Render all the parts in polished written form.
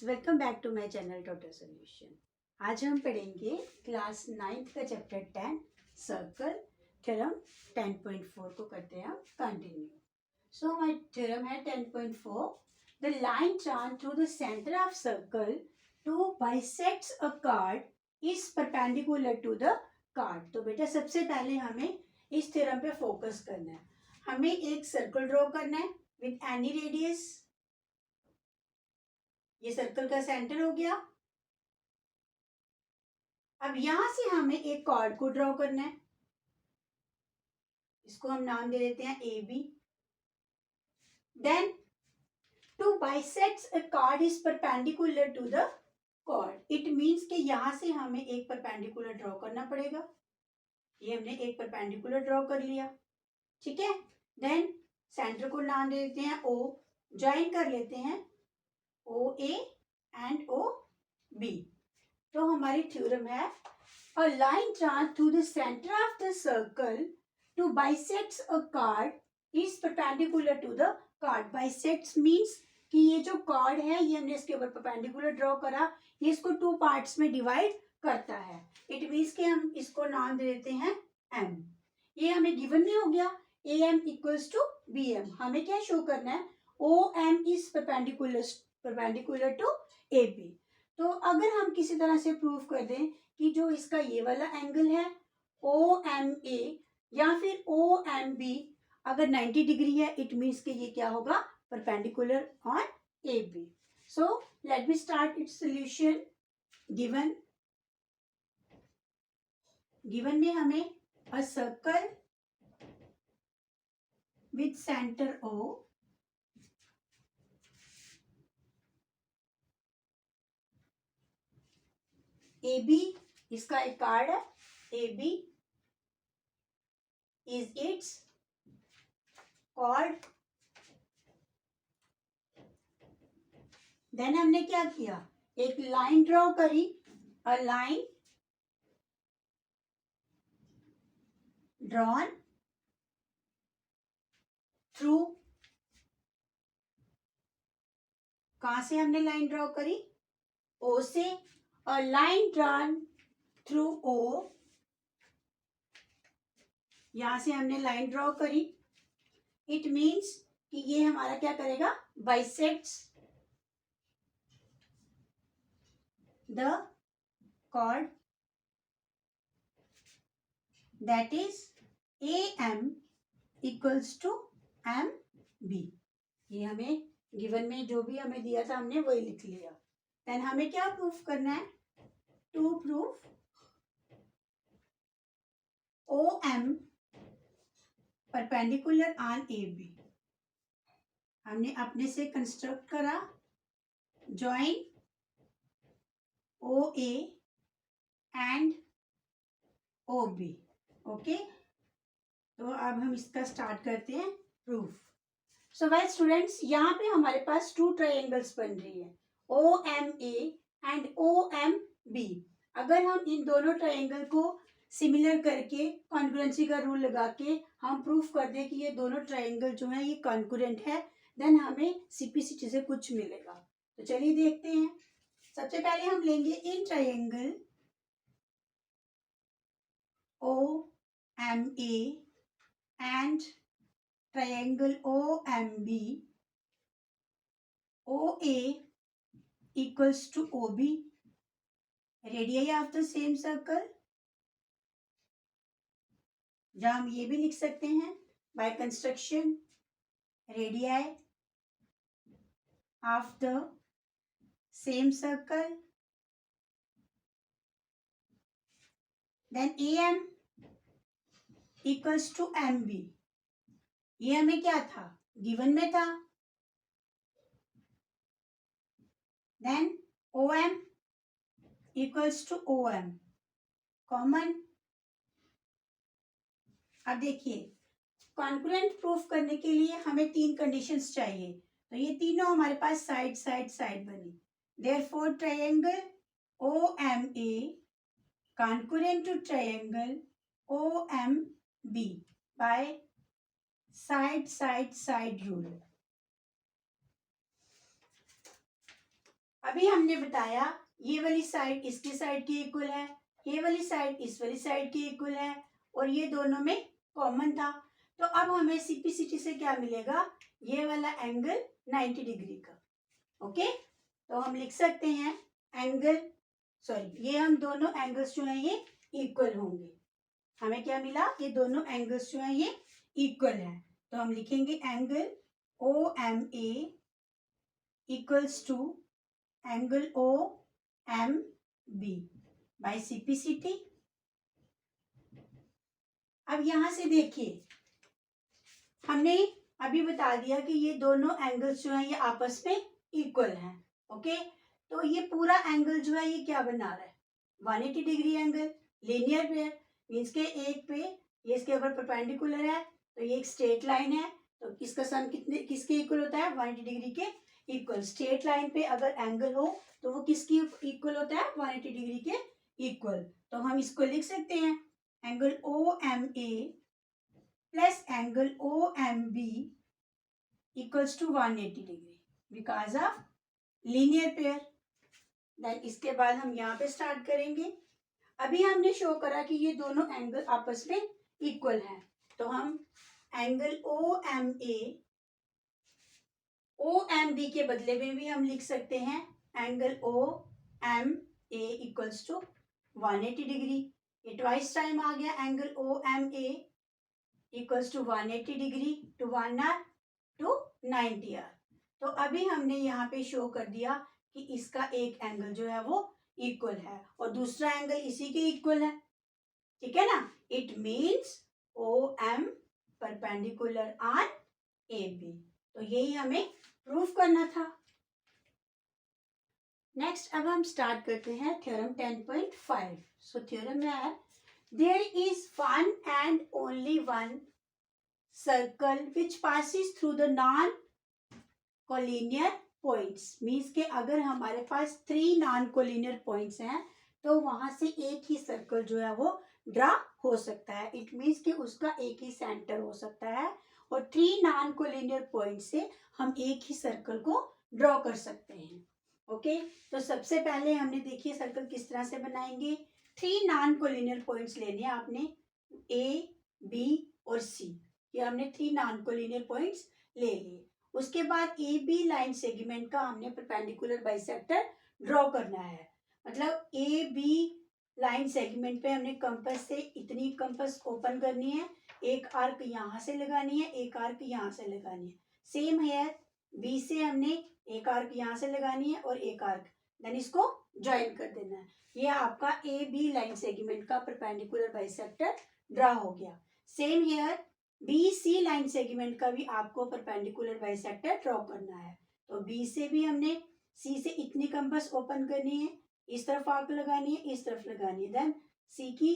Welcome back to my channel total solution. आज हम पढ़ेंगे क्लास 9th का चैप्टर 10 सर्कल थ्योरम 10.4 को करते हैं हम कंटिन्यू। सो हमारा थ्योरम है 10.4। The line drawn through the centre of circle to bisects a chord is perpendicular to the chord. तो बेटा सबसे पहले हमें इस थ्योरम पे फोकस करना है। हमें एक सर्कल ड्रॉ करना है विद एनी रेडियस। ये सर्कल का सेंटर हो गया। अब यहां से हमें एक कॉर्ड को ड्रॉ करना है। इसको हम नाम दे देते हैं A B. Then to bisects a chord is perpendicular to the chord. It means कि यहां से हमें एक परपेंडिकुलर ड्रॉ करना पड़ेगा। ये हमने एक परपेंडिकुलर ड्रॉ कर लिया, ठीक है। देन सेंटर को नाम दे देते हैं ओ। ज्वाइन कर लेते हैं ओ ए एंड ओ बी। तो हमारी थ्योरम है a line drawn through the center of the circle to bisects a chord is perpendicular to the chord. Bisects means कि ये जो chord है ये हमने इसके ऊपर perpendicular draw करा, ये इसको टू पार्ट्स में डिवाइड करता है। इट मीन्स कि हम इसको नाम दे देते हैं m। ये हमें गिवन में हो गया am इक्वल्स टू bm। हमें क्या शो करना है om is perpendicular to ab। तो अगर हम किसी तरह से प्रूव कर दें कि जो इसका ये वाला एंगल है ओ एम ए या फिर ओ एम बी अगर 90 डिग्री है, इट मीन्स कि ये क्या होगा perpendicular on A B. So let me start its solution. Given में हमें a circle with centre O A B, इसका एक कार्ड है A B is its chord. Then हमने क्या किया, एक लाइन ड्रॉ करी, अ लाइन ड्रॉन थ्रू, कहां से हमने लाइन ड्रॉ करी ओ से, a line drawn through O, यहां से हमने लाइन ड्रॉ करी। इट मीन्स कि ये हमारा क्या करेगा bisects the chord that is A M equals to M B. ये हमें गिवन में जो भी हमें दिया था हमने वही लिख लिया। देन हमें क्या प्रूफ करना है, to proof O M perpendicular on A B. हमने अपने से कंस्ट्रक्ट करा join O A and O B. Okay, तो अब हम इसका स्टार्ट करते हैं प्रूफ। सो वेल स्टूडेंट्स, यहाँ पे हमारे पास टू ट्राइंगल्स बन रही है O M A and O M B. अगर हम इन दोनों ट्राइंगल को सिमिलर करके कॉन्करेंसी का रूल लगा के हम प्रूफ कर दें कि ये दोनों ट्राइंगल जो है ये कॉन्करेंट है, देन हमें सीपीसीटी से कुछ मिलेगा। तो चलिए देखते हैं। सबसे पहले हम लेंगे in triangle O M A and triangle OMB, OA equals to OB, radii of the same circle। जहाँ हम ये भी लिख सकते हैं by construction radii of the same circle। then AM equals to MB। ये हमें क्या था गिवन में था। then OM equals to OM common. अब देखिए कॉन्करेंट प्रूफ करने के लिए हमें तीन कंडीशंस चाहिए, तो ये तीनों हमारे पास साइड साइड साइड बनी। Therefore triangle O M A concurrent to triangle O M B by side side side rule. अभी हमने बताया ये वाली साइड इसकी साइड के इक्वल है, ये वाली साइड इस वाली साइड के इक्वल है, और ये दोनों में कॉमन था। तो अब हमें सीपीसीटी से क्या मिलेगा, ये वाला एंगल 90 डिग्री का। ओके, तो हम लिख सकते हैं एंगल, सॉरी, ये हम दोनों एंगल्स जो हैं ये इक्वल होंगे। हमें क्या मिला, ये दोनों एंगल्स जो हैं ये इक्वल हैं। तो हम लिखेंगे angle O M A equals to angle O M B by CPCT. अब यहां से देखिए, हमने अभी बता दिया कि ये दोनों एंगल्स जो हैं ये आपस में इक्वल हैं। ओके, तो ये पूरा एंगल जो है ये क्या बना रहा है, 180 degree angle, linear pair. Means के एक पे ये इसके ऊपर परपेंडिकुलर है, तो ये एक स्ट्रेट लाइन है, तो इसका सम किसके इक्वल होता है, 180 डिग्री के इक्वल। स्ट्रेट लाइन पे अगर एंगल हो तो वो किसकी इक्वल होता है, 180 डिग्री के इक्वल। तो हम इसको लिख सकते हैं angle O M A plus angle O M B equals to 180 degree because of linear pair. Then इसके बाद हम यहाँ पे स्टार्ट करेंगे। अभी हमने शो करा कि ये दोनों एंगल आपस में इक्वल हैं, तो हम एंगल ओ एम बी के बदले में भी हम लिख सकते हैं angle O M A equals to 180 degree. ये ट्वाइस टाइम आ गया angle O M A equals to 180 degree two 1 or two 90 or. तो अभी हमने यहाँ पे शो कर दिया कि इसका एक एंगल जो है वो इक्वल है और दूसरा एंगल इसी के इक्वल है। ठीक है ना, it means O M perpendicular on A B. तो यही हमें प्रूफ करना था। नेक्स्ट अब हम स्टार्ट करते हैं थ्योरम 10.5। सो थ्योरम है, there is one and only one circle which passes through the non collinear points. Means के अगर हमारे पास 3 नॉन कोलिनियर पॉइंट्स हैं तो वहां से एक ही सर्कल जो है वो ड्रा हो सकता है। इट मीन्स कि उसका एक ही सेंटर हो सकता है और 3 नॉन कोलिनियर पॉइंट से हम एक ही सर्कल को ड्रॉ कर सकते हैं। ओके, तो सबसे पहले हमने देखिए सर्कल किस तरह से बनाएंगे। 3 नॉन कोलिनियर पॉइंट्स लेने हैं आपने, ए बी और सी। ये हमने 3 नॉन कोलिनियर पॉइंट्स ले लिए। उसके बाद ए बी लाइन सेगमेंट का हमने परपेंडिकुलर बाइसेक्टर ड्रॉ करना है। मतलब ए बी लाइन सेगमेंट पे हमने कंपास से इतनी कंपास ओपन करनी है, एक आर्क यहाँ से लगानी है, एक आर्क यहाँ से लगानी है। सेम हेयर बी से हमने एक आर्क यहाँ से लगानी है और एक आर्क, देन इसको ज्वाइन कर देना है। ये आपका ए बी लाइन सेगमेंट का परपेंडिकुलर बाइसेक्टर ड्रा हो गया। Same here B C line segment का भी आपको परपेंडिकुलर बाइसेक्टर ड्रॉ करना है। तो बी से भी हमने सी से इतनी कंपास ओपन करनी है, इस तरफ आर्क लगानी है, इस तरफ लगानी है, देन सी की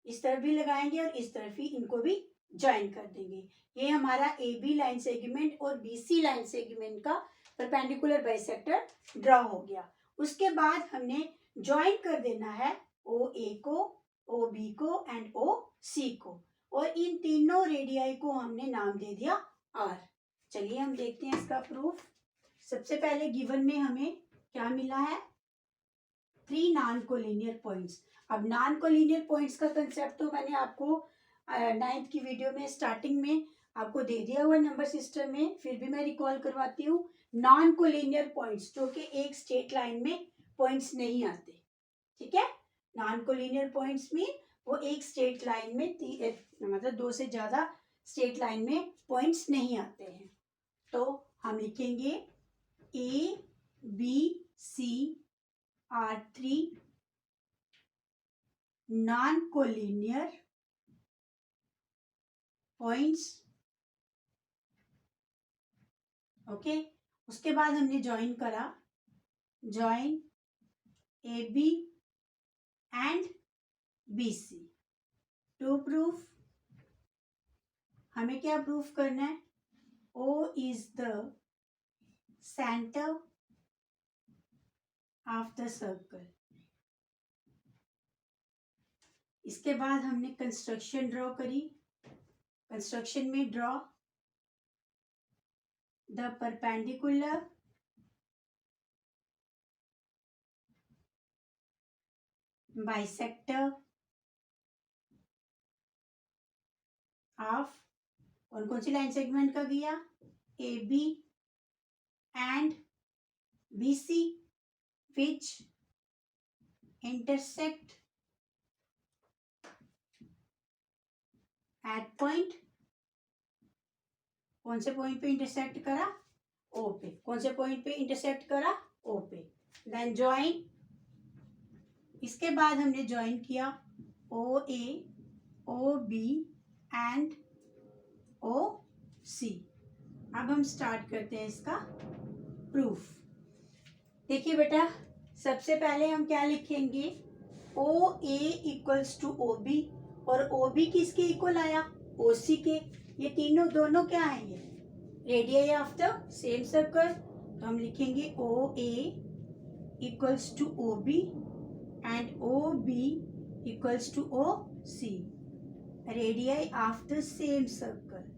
इस तरफ भी लगाएंगे और इस तरफ ही इनको भी ज्वाइन कर देंगे। ये हमारा ए बी लाइन सेगमेंट और बी सी लाइन सेगमेंट का परपेंडिकुलर बाइसेक्टर ड्रॉ हो गया। उसके बाद हमने ज्वाइन कर देना है ओ ए को, ओ बी को एंड ओ सी को, और इन तीनों रेडियाई को हमने नाम दे दिया आर। चलिए हम देखते हैं इसका प्रूफ। सबसे पहले गिवन में हमें क्या मिला है, 3 नॉन कोलिनियर पॉइंट्स। अब नॉन कोलिनियर पॉइंट्स का कंसेप्ट तो मैंने आपको 9th की वीडियो में स्टार्टिंग में आपको दे दिया हुआ नंबर सिस्टम में, फिर भी मैं रिकॉल करवाती हूँ। नॉन कोलिनियर पॉइंट्स जो कि एक स्ट्रेट लाइन में पॉइंट्स नहीं आते। ठीक है, नॉन कोलिनियर पॉइंट्स मीन वो एक स्ट्रेट लाइन में मतलब 2 से ज्यादा स्ट्रेट लाइन में पॉइंट्स नहीं आते हैं। तो हम लिखेंगे A B C are 3 non collinear points. Okay, उसके बाद हमने ज्वाइन करा, join A B and B C to proof. हमें क्या प्रूफ करना है, O is the centre of the circle. इसके बाद हमने कंस्ट्रक्शन ड्रॉ करी। कंस्ट्रक्शन में draw the perpendicular bisector of कौन कौन सी लाइन सेगमेंट का किया, A B and B C which intersect at point, कौन से पॉइंट पे इंटरसेक्ट करा, ओ पे, कौन से पॉइंट पे इंटरसेक्ट करा, ओ पे, देन ज्वाइन, इसके बाद हमने ज्वाइन किया ओ ए, ओ बी एंड ओ सी। अब हम स्टार्ट करते हैं इसका प्रूफ। देखिए बेटा, सबसे पहले हम क्या लिखेंगे, O A equals to O B, और ओ बी किसके इक्वल आया, ओ सी के। ये तीनों दोनों क्या आएंगे, radius of the same circle. तो हम लिखेंगे O A equals to O B and O B equals to O C, radius of the same circle.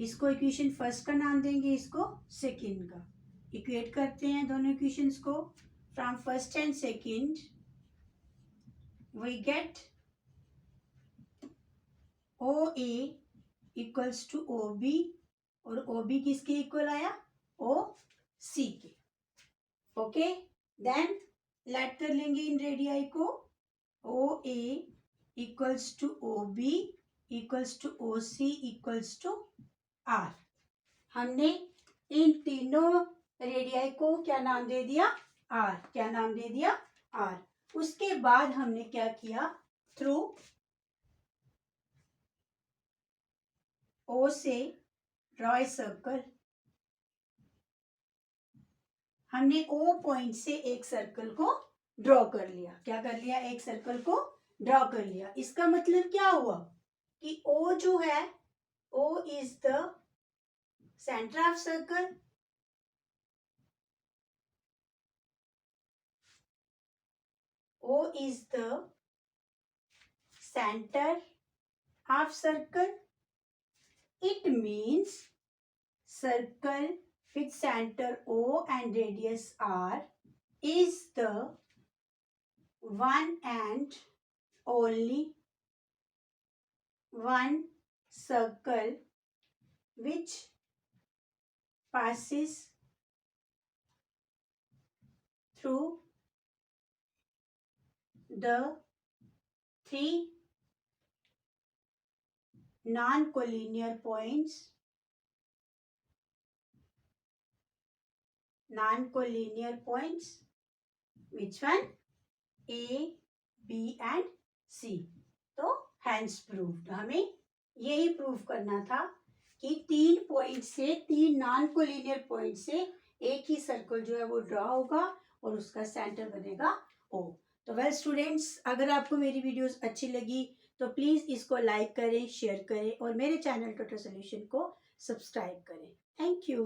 इसको इक्वेशन फर्स्ट का नाम देंगे, इसको सेकंड का। इक्वेट करते हैं दोनों इक्वेशंस को, from first and second we get O A equals to O B, और ओ बी किसके इक्वल आया, ओ सी के। ओके, देन लेट कर लेंगे इन रेडियाई को, O A equals to O B equals to O C equals to R. हमने इन तीनों रेडियाई को क्या नाम दे दिया, आर। क्या नाम दे दिया, आर। उसके बाद हमने क्या किया, थ्रू ओ से ड्रॉ ए सर्कल। हमने ओ पॉइंट से एक सर्कल को ड्रॉ कर लिया। क्या कर लिया, एक सर्कल को ड्रॉ कर लिया। इसका मतलब क्या हुआ कि ओ जो है, O is the centre of circle, O is the center of circle. It means circle with center O and radius R is the one and only one circle which passes through the three non-collinear points, which one, A, B and C। तो hence proved, हमें यही prove करना था कि तीन point से, तीन non collinear point से एक ही सर्कल जो है वो ड्रॉ होगा और उसका सेंटर बनेगा O। तो वेल स्टूडेंट्स, अगर आपको मेरी वीडियोस अच्छी लगी तो प्लीज़ इसको लाइक करें, शेयर करें और मेरे चैनल ट्यूटर सॉल्यूशन को सब्सक्राइब करें। Thank you.